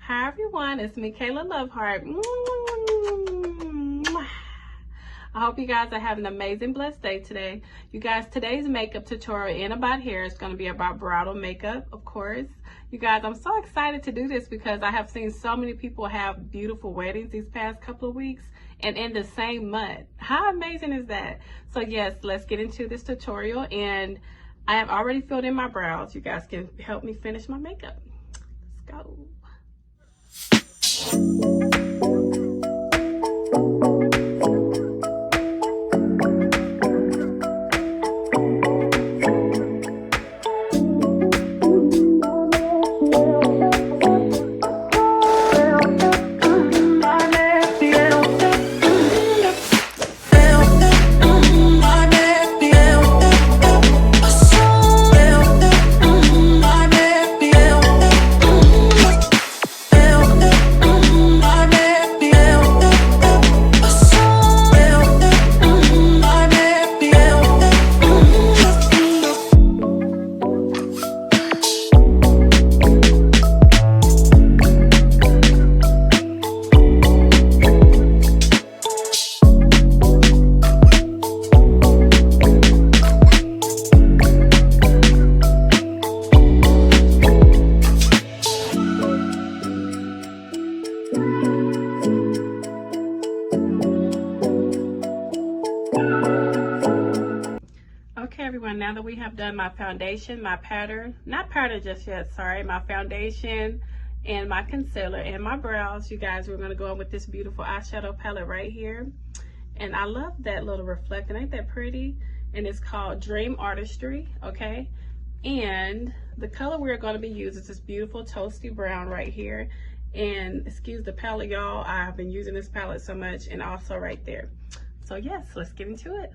Hi everyone, it's me, Kayla Loveheart. I hope you guys are having an amazing, blessed day today. You guys, today's makeup tutorial and about hair is going to be about bridal makeup, of course. You guys, I'm so excited to do this because I have seen so many people have beautiful weddings these past couple of weeks and in the same month. How amazing is that? So yes, let's get into this tutorial, and I have already filled in my brows. You guys can help me finish my makeup. Let's go. Okay everyone, now that we have done my foundation, my powder, not powder just yet, sorry, my foundation and my concealer and my brows, you guys, we're going to go in with this beautiful eyeshadow palette right here. And I love that little reflecting, ain't that pretty? And it's called Dream Artistry, okay? And the color we're going to be using is this beautiful toasty brown right here. And excuse the palette, y'all, I've been using this palette so much, and also right there. So yes, let's get into it.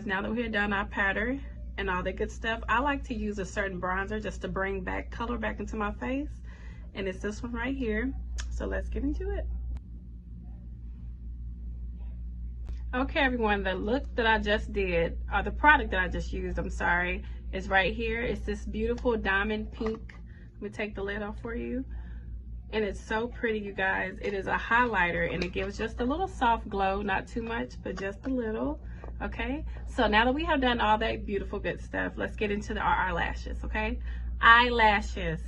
Now that we're done our powder and all that good stuff, I like to use a certain bronzer just to bring back color back into my face, and it's this one right here. So let's get into it. Okay everyone, the look that I just did, or the product that I just used, I'm sorry, is right here. It's this beautiful diamond pink. Let me take the lid off for you. And it's so pretty, you guys. It is a highlighter and it gives just a little soft glow, not too much, but just a little. Okay, so now that we have done all that beautiful good stuff, let's get into our eyelashes. Okay, eyelashes.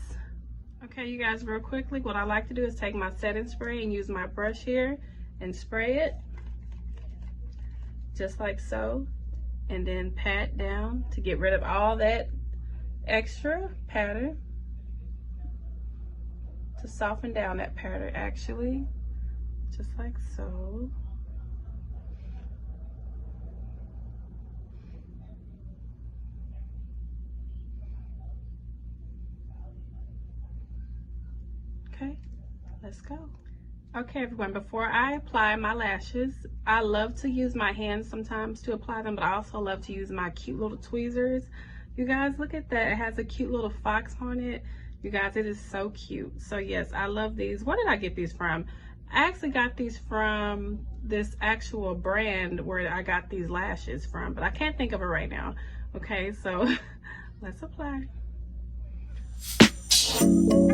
Okay, you guys, real quickly, what I like to do is take my setting spray and use my brush here and spray it just like so, and then pat down to get rid of all that extra powder, to soften down that powder actually, just like so. Okay, let's go. Okay everyone, before I apply my lashes, I love to use my hands sometimes to apply them, but I also love to use my cute little tweezers. You guys, look at that. It has a cute little fox on it. You guys, it is so cute. So yes, I love these. Where did I get these from? I actually got these from this actual brand where I got these lashes from, but I can't think of it right now. Okay, so let's apply. much.